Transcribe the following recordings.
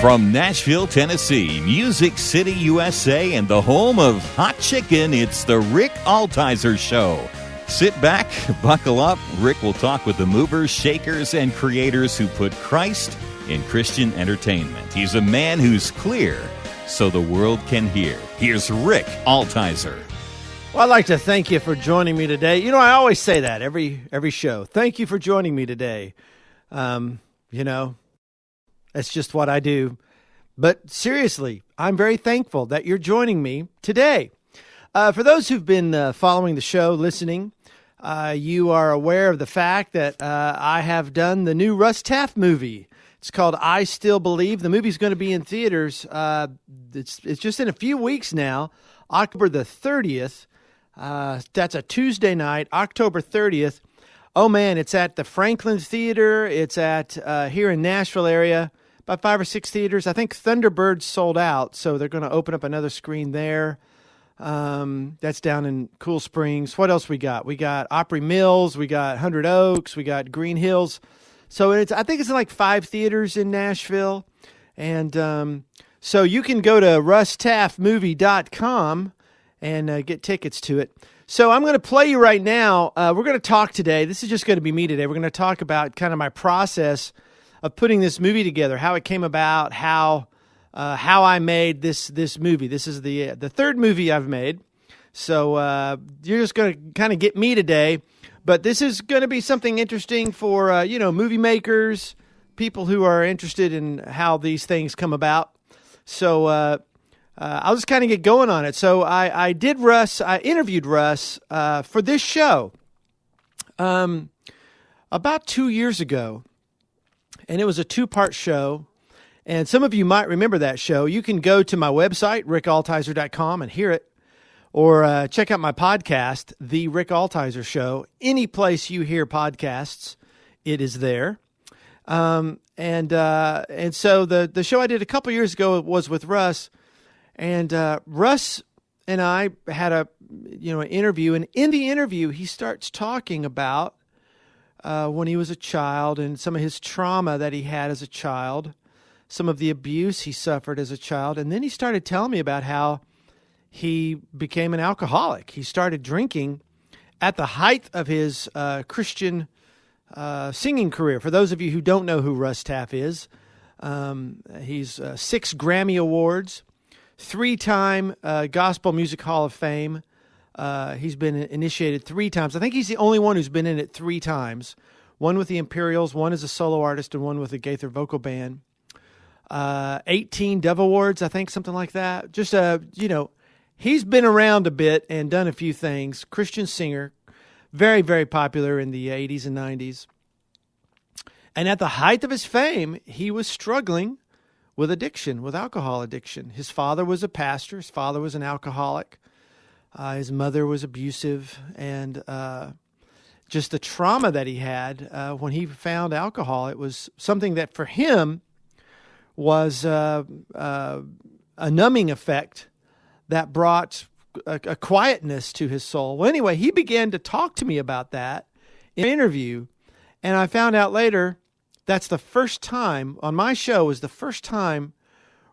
From Nashville, Tennessee, Music City, USA, and the home of hot chicken, it's the Rick Altizer Show. Sit back, buckle up. Rick will talk with the movers, shakers, and creators who put Christ in Christian entertainment. He's a man who's clear so the world can hear. Here's Rick Altizer. Well, I'd like to thank you for joining me today. You know, I always say that every show. Thank you for joining me today. That's just what I do. But seriously, I'm very thankful that you're joining me today. For those who've been following the show, listening, you are aware of the fact that I have done the new Russ Taff movie. It's called I Still Believe. The movie's going to be in theaters. It's just in a few weeks now, October the 30th. That's a Tuesday night, October 30th. Oh, man, it's at the Franklin Theater. It's at here in Nashville area, about 5 or 6 theaters. I think Thunderbird's sold out, so they're going to open up another screen there. That's down in Cool Springs. What else we got? We got Opry Mills. We got 100 Oaks. We got Green Hills. So I think it's in like 5 theaters in Nashville. And so you can go to russtaffmovie.com and get tickets to it. So I'm going to play you right now. We're going to talk today. This is just going to be me today. We're going to talk about kind of my process of putting this movie together, how it came about, how I made this movie. This is the third movie I've made. So you're just going to kind of get me today. But this is going to be something interesting for movie makers, people who are interested in how these things come about. So I'll just kind of get going on it. So I interviewed Russ for this show about 2 years ago, and it was a 2-part show. And some of you might remember that show. You can go to my website, rickaltizer.com, and hear it, or check out my podcast, The Rick Altizer Show. Any place you hear podcasts, it is there. And so the show I did a couple years ago was with Russ. And Russ and I had an interview, and in the interview, he starts talking about when he was a child and some of his trauma that he had as a child, some of the abuse he suffered as a child, and then he started telling me about how he became an alcoholic. He started drinking at the height of his Christian singing career. For those of you who don't know who Russ Taff is, he's 6 Grammy Awards, 3-time Gospel Music Hall of Fame. He's been initiated 3 times. I think he's the only one who's been in it 3 times. One with the Imperials, one as a solo artist, and one with the Gaither Vocal Band. 18 Dove Awards, I think, something like that. Just, he's been around a bit and done a few things. Christian singer, very, very popular in the 80s and 90s. And at the height of his fame, he was struggling with addiction, with alcohol addiction. His father was a pastor. His father was an alcoholic. His mother was abusive. And just the trauma that he had when he found alcohol, it was something that for him was a numbing effect that brought a quietness to his soul. Well, anyway, he began to talk to me about that in an interview, and I found out later that's the first time, on my show, was the first time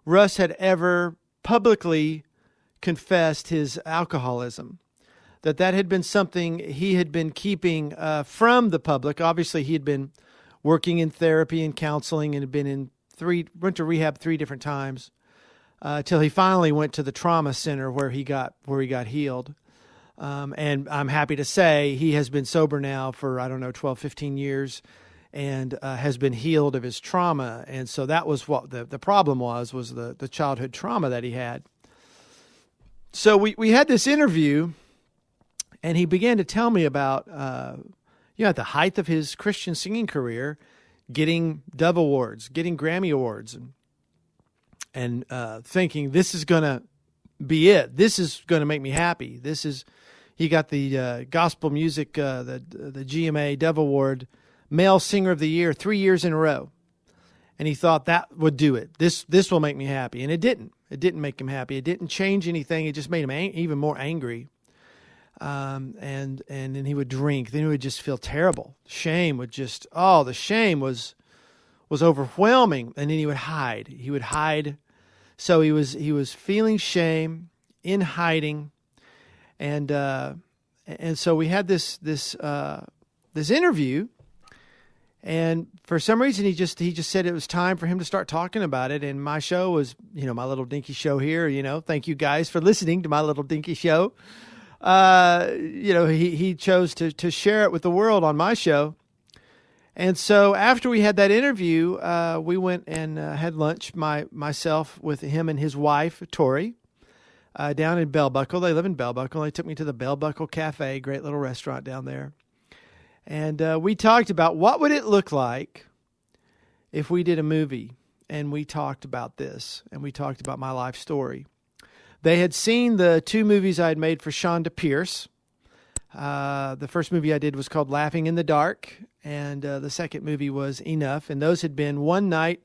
Russ had ever publicly confessed his alcoholism, that had been something he had been keeping from the public. Obviously, he had been working in therapy and counseling and had been went to rehab 3 different times till he finally went to the trauma center where he got healed. And I'm happy to say he has been sober now for, 12, 15 years and has been healed of his trauma. And so that was what the problem was the childhood trauma that he had. So we had this interview, and he began to tell me about, at the height of his Christian singing career, getting Dove Awards, getting Grammy Awards, and thinking this is going to be it. This is going to make me happy. He got the gospel music, the GMA Dove Award, Male Singer of the Year 3 years in a row. And he thought that would do it. This will make me happy. And it didn't. It didn't make him happy. It didn't change anything. It just made him even more angry. And then he would drink. Then he would just feel terrible. Shame would the shame was was overwhelming, and then he would hide. He would hide. So he was feeling shame, in hiding, and so we had this interview, and for some reason he just said it was time for him to start talking about it. And my show was, my little dinky show here. Thank you guys for listening to my little dinky show. He chose to share it with the world on my show. And so after we had that interview, we went and had lunch, myself with him and his wife, Tori, down in Bell Buckle. They live in Bell Buckle. They took me to the Bell Buckle Cafe, great little restaurant down there. And we talked about what would it look like if we did a movie. And we talked about this, and we talked about my life story. They had seen the 2 movies I had made for Shonda Pierce. The first movie I did was called Laughing in the Dark, and the second movie was Enough. And those had been one-night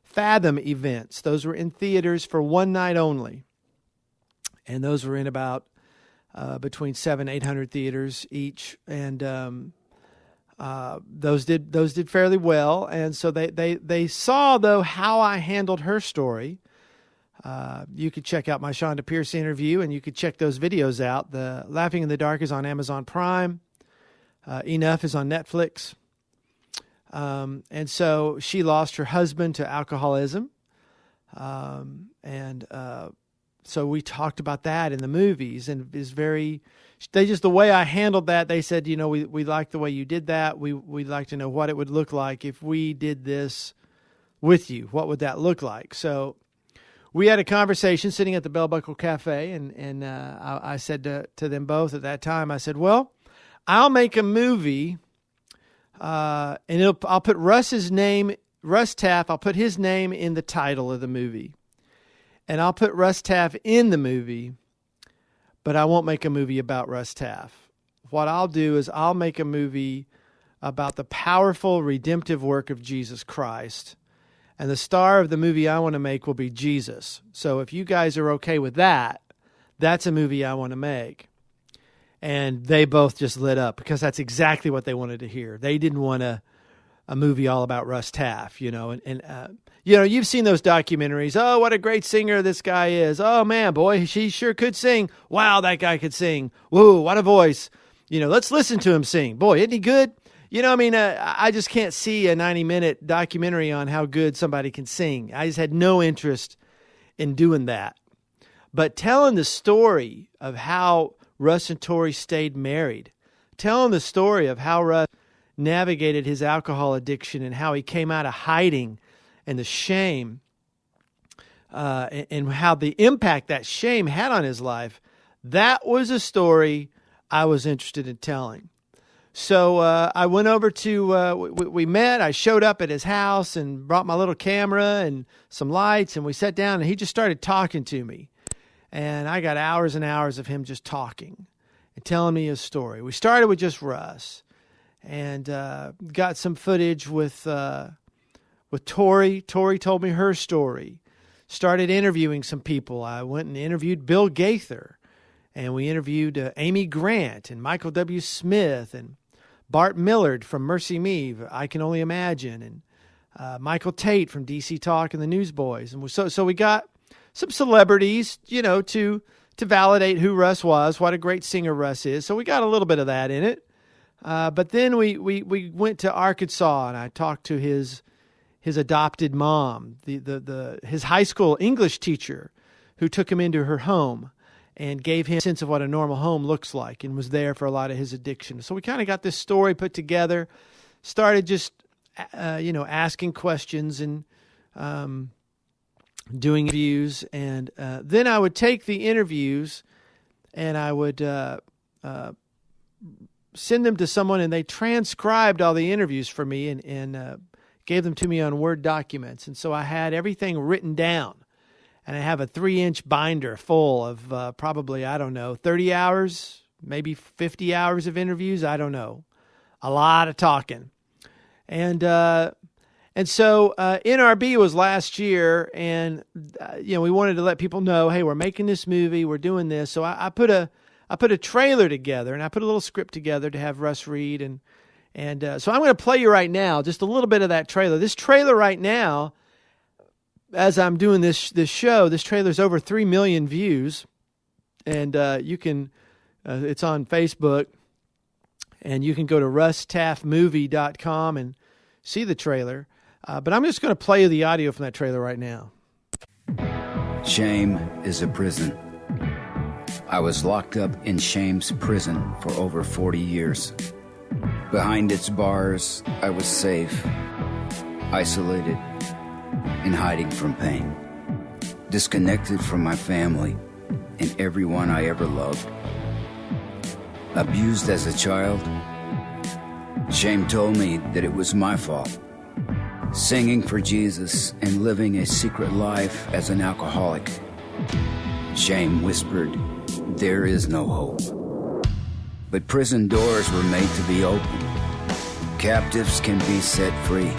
Fathom events. Those were in theaters for one night only. And those were in about between 700 and 800 theaters each. And those did fairly well. And so they saw, though, how I handled her story. You could check out my Shonda Pierce interview, and you could check those videos out. The Laughing in the Dark is on Amazon Prime. Enough is on Netflix. And so she lost her husband to alcoholism. So we talked about that in the movies, and the way I handled that, they said, we like the way you did that. We'd like to know what it would look like if we did this with you. What would that look like? So we had a conversation sitting at the Bell Buckle Cafe, and I said to them both at that time, I said, well, I'll make a movie, and I'll put Russ's name, Russ Taff, I'll put his name in the title of the movie. And I'll put Russ Taff in the movie, but I won't make a movie about Russ Taff. What I'll do is I'll make a movie about the powerful redemptive work of Jesus Christ. And the star of the movie I want to make will be Jesus. So if you guys are okay with that, that's a movie I want to make. And they both just lit up because that's exactly what they wanted to hear. They didn't want a movie all about Russ Taff, you've seen those documentaries. Oh, what a great singer this guy is. Oh, man, boy, she sure could sing. Wow, that guy could sing. Whoa, what a voice. Let's listen to him sing. Boy, isn't he good? I just can't see a 90-minute documentary on how good somebody can sing. I just had no interest in doing that. But telling the story of how Russ and Tori stayed married, telling the story of how Russ navigated his alcohol addiction and how he came out of hiding and the shame and how the impact that shame had on his life, that was a story I was interested in telling. So I went over to, we met, I showed up at his house and brought my little camera and some lights, and we sat down, and he just started talking to me. And I got hours and hours of him just talking and telling me his story. We started with just Russ, and got some footage with Tori. Tori told me her story. Started interviewing some people. I went and interviewed Bill Gaither, and we interviewed Amy Grant and Michael W. Smith and Bart Millard from Mercy Me, I Can Only Imagine, and Michael Tate from DC Talk and the Newsboys. And so we got some celebrities, to validate who Russ was, what a great singer Russ is. So we got a little bit of that in it. But then we went to Arkansas, and I talked to his adopted mom, his high school English teacher, who took him into her home and gave him a sense of what a normal home looks like, and was there for a lot of his addiction. So we kind of got this story put together, started just asking questions and doing interviews, and then I would take the interviews and I would send them to someone, and they transcribed all the interviews for me and gave them to me on Word documents. And so I had everything written down, and I have a 3-inch binder full of probably, 30 hours, maybe 50 hours of interviews. I don't know. A lot of talking. And so NRB was last year, and we wanted to let people know, hey, we're making this movie, we're doing this. So I put a trailer together, and I put a little script together to have Russ read, and And so I'm going to play you right now just a little bit of that trailer. This trailer right now, as I'm doing this show, this trailer's over 3 million views. And you can, it's on Facebook. And you can go to russtaffmovie.com and see the trailer. But I'm just going to play you the audio from that trailer right now. Shame is a prison. I was locked up in shame's prison for over 40 years. Behind its bars, I was safe, isolated, and hiding from pain. Disconnected from my family and everyone I ever loved. Abused as a child, shame told me that it was my fault. Singing for Jesus and living a secret life as an alcoholic. Shame whispered, there is no hope. But prison doors were made to be opened. Captives can be set free.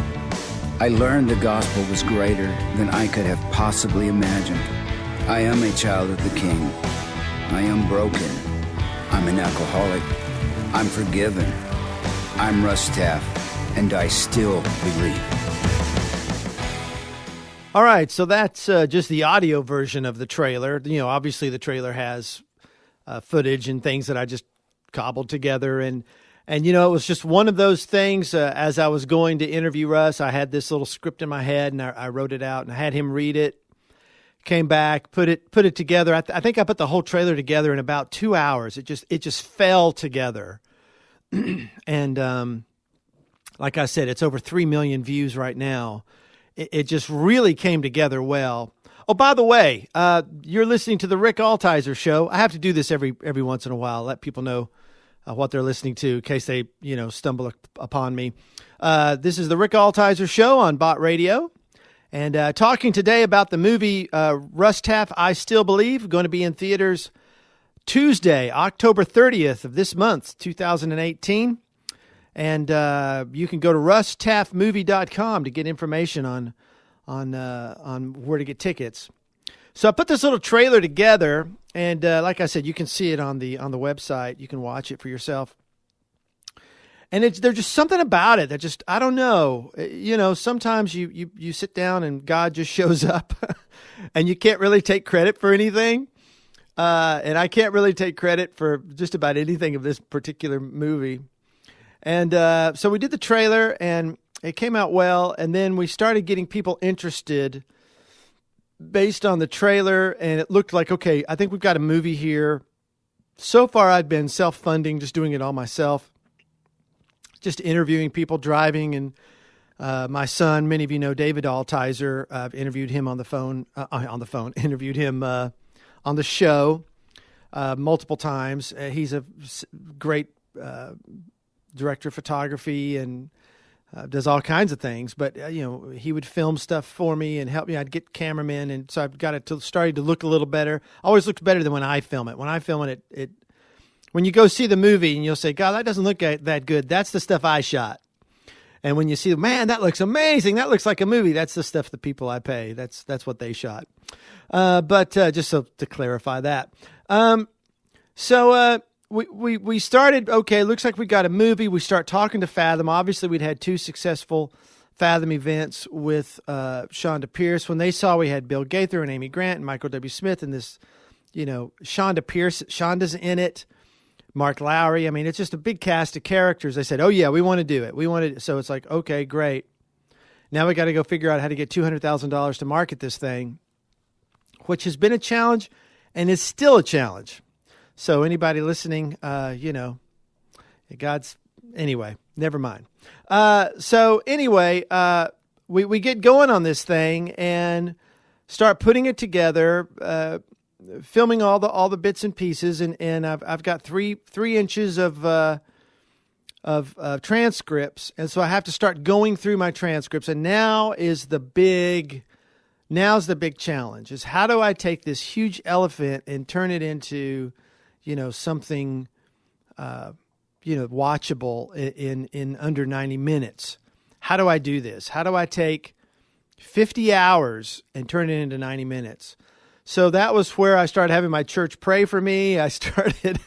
I learned the gospel was greater than I could have possibly imagined. I am a child of the King. I am broken. I'm an alcoholic. I'm forgiven. I'm Russ Taff, and I still believe. All right, so that's just the audio version of the trailer. You know, obviously the trailer has footage and things that I just cobbled together. And you know, it was just one of those things, as I was going to interview Russ, I had this little script in my head, and I wrote it out, and I had him read it. Came back, put it together. I think I put the whole trailer together in about 2 hours. It just fell together. And like I said, it's over 3 million views right now. It just really came together well. Oh, by the way, you're listening to the Rick Altizer Show. I have to do this every once in a while, let people know what they're listening to in case they stumble upon me. This is the Rick Altizer Show on Bot Radio. And talking today about the movie Russ Taff, I Still Believe, going to be in theaters Tuesday, October 30th of this month, 2018. And you can go to russtaffmovie.com to get information on where to get tickets. So I put this little trailer together, and like I said, you can see it on the website. You can watch it for yourself. And there's just something about it that just, I don't know. Sometimes you sit down and God just shows up and you can't really take credit for anything. And I can't really take credit for just about anything of this particular movie. And so we did the trailer and it came out well. And then we started getting people interested based on the trailer. And it looked like, okay, I think we've got a movie here. So far I'd been self-funding, just doing it all myself. Just interviewing people driving, and my son, many of you know David Altizer. I've interviewed him on the phone, interviewed him on the show multiple times. He's a great director of photography and does all kinds of things. But, he would film stuff for me and help me. I'd get cameramen, and so I've got it starting to look a little better. Always looks better than when I film it. When I film it, when you go see the movie and you'll say, God, that doesn't look that good. That's the stuff I shot. And when you see, man, that looks amazing. That looks like a movie. That's the stuff the people I pay. That's what they shot. But just so to clarify that. So we started, okay, looks like we got a movie. We start talking to Fathom. Obviously, we'd had 2 successful Fathom events with Shonda Pierce. When they saw we had Bill Gaither and Amy Grant and Michael W. Smith and this, Shonda Pierce, Shonda's in it. Mark Lowry. I mean, it's just a big cast of characters. They said, oh, yeah, we want to do it. So it's like, okay, great. Now we got to go figure out how to get $200,000 to market this thing, which has been a challenge and is still a challenge. So anybody listening, anyway, never mind. So anyway, we get going on this thing and start putting it together, filming all the bits and pieces, and I've got three inches of transcripts, and so I have to start going through my transcripts. And now's the big challenge: is how do I take this huge elephant and turn it into, something, watchable in under 90 minutes? How do I do this? How do I take 50 hours and turn it into 90 minutes? So that was where I started having my church pray for me. I started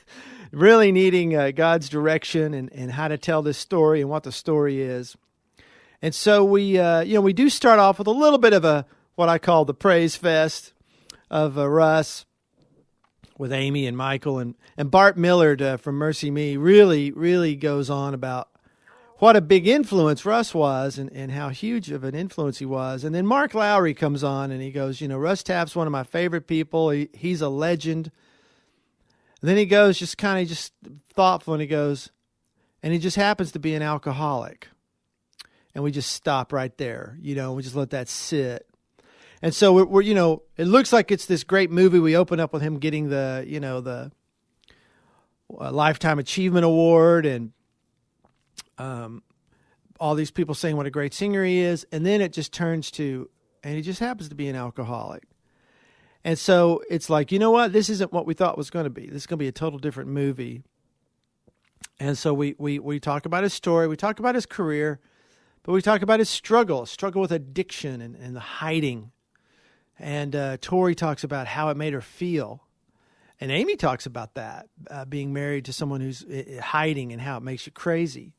really needing God's direction and how to tell this story and what the story is. And so we do start off with a little bit of what I call the praise fest of Russ with Amy and Michael and Bart Millard from Mercy Me really goes on about what a big influence Russ was and how huge of an influence he was. And then Mark Lowry comes on and he goes, Russ Taff's one of my favorite people. He's a legend. And then he goes just thoughtful and he goes, and he just happens to be an alcoholic. And we just stop right there, we just let that sit. And so we're it looks like it's this great movie. We open up with him getting the Lifetime Achievement Award and all these people saying what a great singer he is. And then it just turns to, and he just happens to be an alcoholic. And so it's like, what? This isn't what we thought it was going to be. This is going to be a total different movie. And so we talk about his story. We talk about his career. But we talk about his struggle with addiction and the hiding. And Tori talks about how it made her feel. And Amy talks about that, being married to someone who's hiding and how it makes you crazy.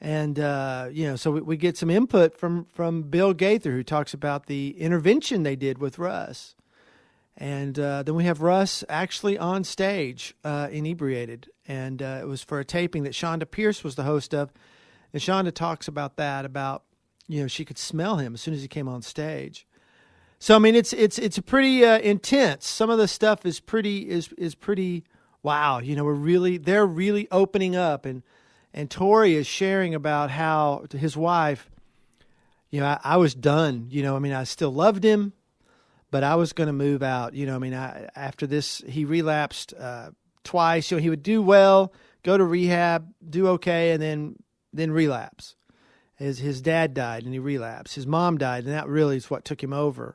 And, so we get some input from Bill Gaither, who talks about the intervention they did with Russ. And then we have Russ actually on stage, inebriated. And it was for a taping that Shonda Pierce was the host of. And Shonda talks about that, she could smell him as soon as he came on stage. So, I mean, it's a pretty intense. Some of the stuff is pretty, wow. They're really opening up. And Tori is sharing about how, to his wife, I was done. I still loved him, but I was going to move out. After this, he relapsed twice. He would do well, go to rehab, do okay, and then relapse. His dad died and he relapsed. His mom died, and that really is what took him over.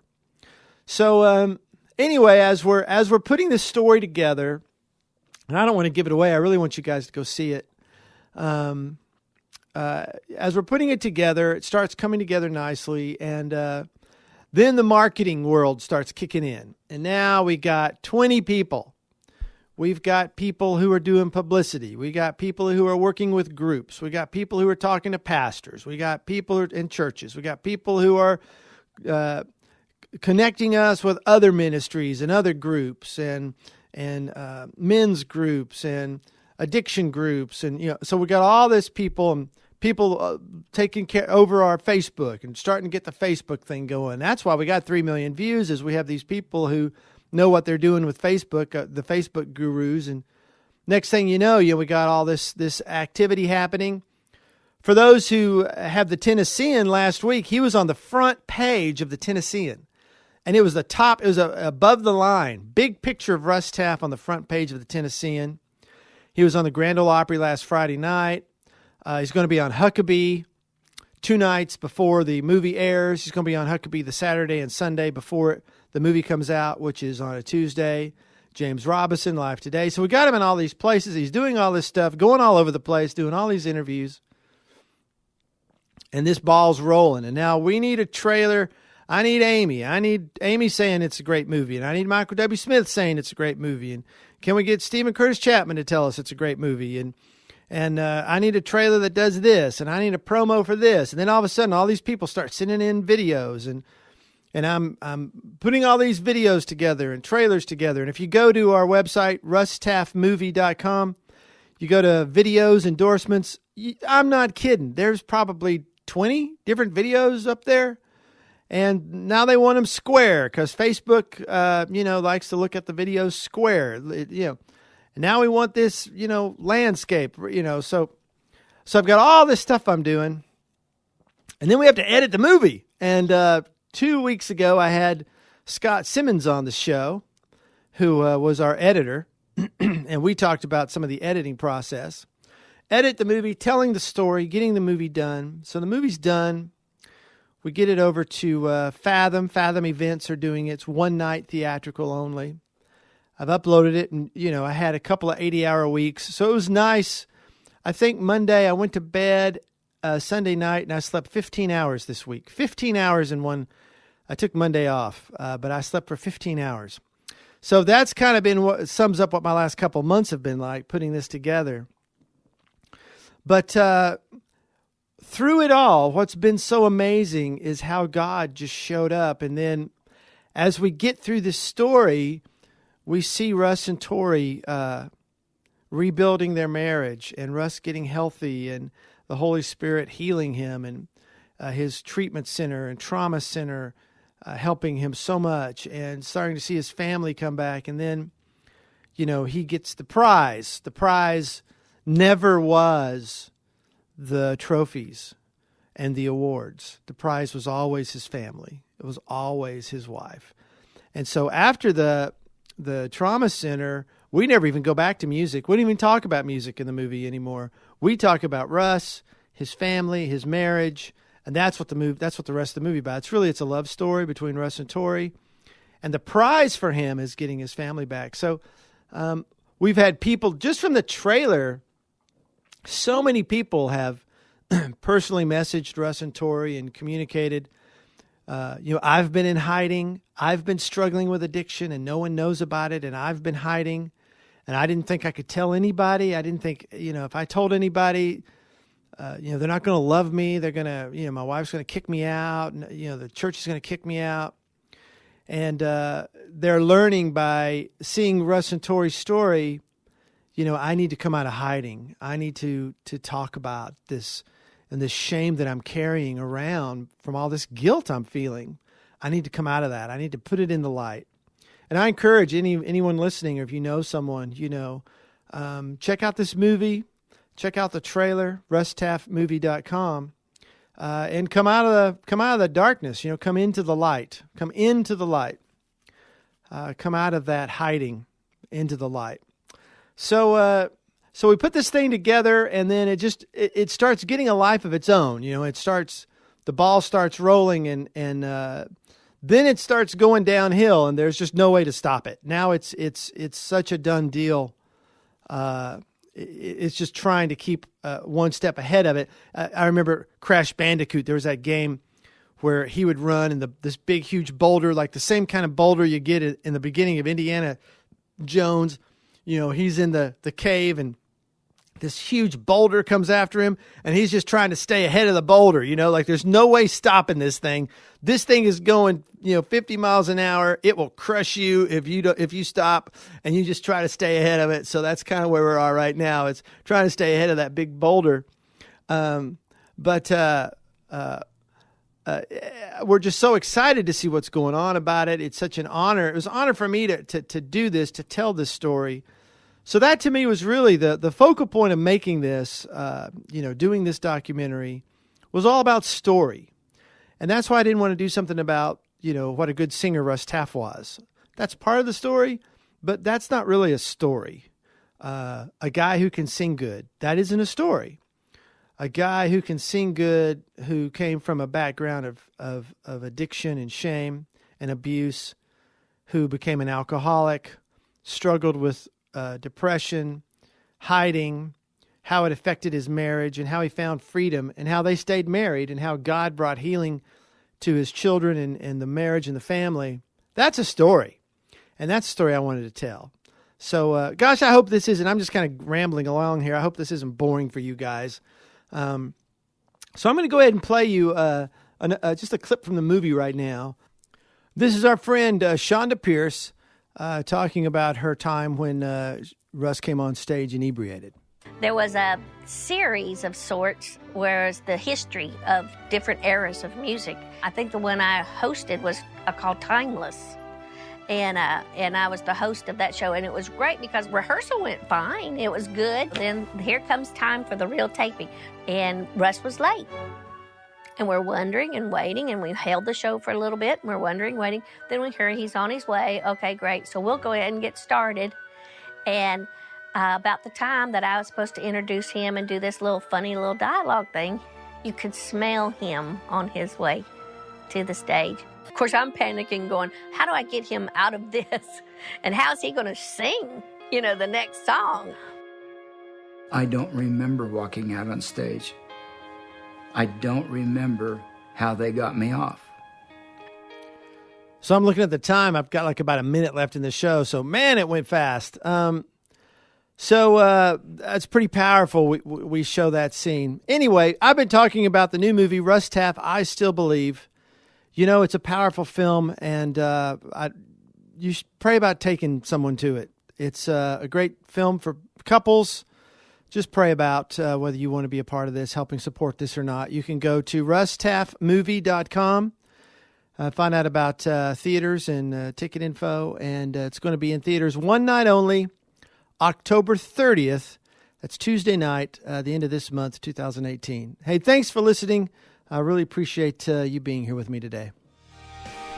So anyway, as we're putting this story together, and I don't want to give it away. I really want you guys to go see it. As we're putting it together, it starts coming together nicely, and then the marketing world starts kicking in. And now we got 20 people. We've got people who are doing publicity. We got people who are working with groups. We got people who are talking to pastors. We got people in churches. We got people who are connecting us with other ministries and other groups and men's groups and addiction groups. And, so we got all this people taking care over our Facebook and starting to get the Facebook thing going. That's why we got 3 million views, is we have these people who know what they're doing with Facebook, the Facebook gurus. And next thing you know, we got all this activity happening. For those who have the Tennessean last week, he was on the front page of the Tennessean. And it was above the line. Big picture of Russ Taff on the front page of the Tennessean. He was on the Grand Ole Opry last Friday night. He's going to be on Huckabee 2 nights before the movie airs. He's going to be on Huckabee the Saturday and Sunday before the movie comes out, which is on a Tuesday. James Robinson, Live Today. So we got him in all these places. He's doing all this stuff, going all over the place, doing all these interviews. And this ball's rolling. And now we need a trailer. I need Amy. I need Amy saying it's a great movie. And I need Michael W. Smith saying it's a great movie. And can we get Stephen Curtis Chapman to tell us it's a great movie? And I need a trailer that does this. And I need a promo for this. And then all of a sudden, all these people start sending in videos. And I'm putting all these videos together and trailers together. And if you go to our website, russtaffmovie.com, you go to videos, endorsements. I'm not kidding. There's probably 20 different videos up there. And now they want them square because Facebook, likes to look at the videos square. And now we want this, landscape, So I've got all this stuff I'm doing. And then we have to edit the movie. And 2 weeks ago, I had Scott Simmons on the show, who was our editor. And we talked about some of the editing process. Edit the movie, telling the story, getting the movie done. So the movie's done. We get it over to Fathom. Fathom Events are doing it. It's 1 night theatrical only. I've uploaded it, and, I had a couple of 80-hour weeks. So it was nice. I think Monday I went to bed Sunday night, and I slept 15 hours this week. 15 hours in one. I took Monday off, but I slept for 15 hours. So that's kind of been what sums up what my last couple of months have been like, putting this together. But through it all, what's been so amazing is how God just showed up. And then as we get through this story, we see Russ and Tori rebuilding their marriage, and Russ getting healthy, and the Holy Spirit healing him, and his treatment center and trauma center helping him so much, and starting to see his family come back. And then, he gets the prize. The prize never was the trophies and the awards. The prize was always his family. It was always his wife. And so after the trauma center, we never even go back to music. We don't even talk about music in the movie anymore. We talk about Russ, his family, his marriage, and that's what the rest of the movie about. It's a love story between Russ and Tori, and the prize for him is getting his family back. So we've had people just from the trailer. So many people have personally messaged Russ and Tori and communicated. I've been in hiding. I've been struggling with addiction, and no one knows about it. And I've been hiding, and I didn't think I could tell anybody. I didn't think, if I told anybody, they're not going to love me. They're going to, my wife's going to kick me out. And, the church is going to kick me out. And they're learning by seeing Russ and Tori's story. I need to come out of hiding. I need to talk about this and this shame that I'm carrying around from all this guilt I'm feeling. I need to come out of that. I need to put it in the light. And I encourage anyone listening, or if you know someone, check out this movie, check out the trailer, russtaffmovie.com, and come out of the darkness. Come into the light. Come into the light. Come out of that hiding into the light. So we put this thing together, and then it starts getting a life of its own. The ball starts rolling, and then it starts going downhill, and there's just no way to stop it. Now it's such a done deal. It's just trying to keep one step ahead of it. I remember Crash Bandicoot. There was that game where he would run in this big, huge boulder, like the same kind of boulder you get in the beginning of Indiana Jones. He's in the cave, and this huge boulder comes after him, and he's just trying to stay ahead of the boulder. Like there's no way stopping this thing. This thing is going, 50 miles an hour. It will crush you if you stop, and you just try to stay ahead of it. So that's kind of where we are right now. It's trying to stay ahead of that big boulder. But we're just so excited to see what's going on about it. It's such an honor. It was an honor for me to do this, to tell this story. So that to me was really the focal point of making this, doing this documentary was all about story. And that's why I didn't want to do something about, what a good singer Russ Taff was. That's part of the story, but that's not really a story. A guy who can sing good, that isn't a story. A guy who can sing good, who came from a background of addiction and shame and abuse, who became an alcoholic, struggled with depression, hiding, how it affected his marriage, and how he found freedom, and how they stayed married, and how God brought healing to his children and the marriage and the family. That's a story, and that's a story I wanted to tell. So, gosh, I hope this isn't, I'm just kind of rambling along here. I hope this isn't boring for you guys. So I'm going to go ahead and play you just a clip from the movie right now. This is our friend Shonda Pierce talking about her time when Russ came on stage inebriated. There was a series of sorts, whereas the history of different eras of music. I think the one I hosted was called Timeless. And I was the host of that show, and it was great because rehearsal went fine. It was good. Then here comes time for the real taping, and Russ was late. And we're wondering and waiting, and we held the show for a little bit, and we're wondering, waiting. Then we hear he's on his way. Okay, great. So we'll go ahead and get started. And about the time that I was supposed to introduce him and do this funny little dialogue thing, you could smell him on his way to the stage. Of course, I'm panicking, going, how do I get him out of this? And how's he going to sing, the next song? I don't remember walking out on stage. I don't remember how they got me off. So I'm looking at the time. I've got like about a minute left in the show. So, man, it went fast. So that's pretty powerful. We show that scene. Anyway, I've been talking about the new movie, Russ, Taff, I Still Believe. You know, it's a powerful film, and you should pray about taking someone to it. It's a great film for couples. Just pray about whether you want to be a part of this, helping support this or not. You can go to russtaffmovie.com. Find out about theaters and ticket info, and it's going to be in theaters one night only, October 30th. That's Tuesday night, the end of this month, 2018. Hey, thanks for listening. I really appreciate you being here with me today.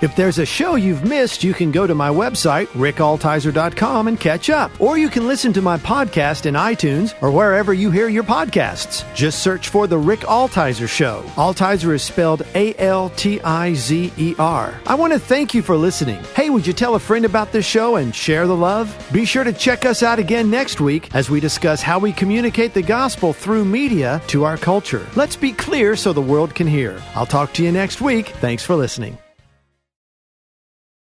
If there's a show you've missed, you can go to my website, rickaltizer.com, and catch up. Or you can listen to my podcast in iTunes or wherever you hear your podcasts. Just search for The Rick Altizer Show. Altizer is spelled Altizer. I want to thank you for listening. Hey, would you tell a friend about this show and share the love? Be sure to check us out again next week as we discuss how we communicate the gospel through media to our culture. Let's be clear so the world can hear. I'll talk to you next week. Thanks for listening.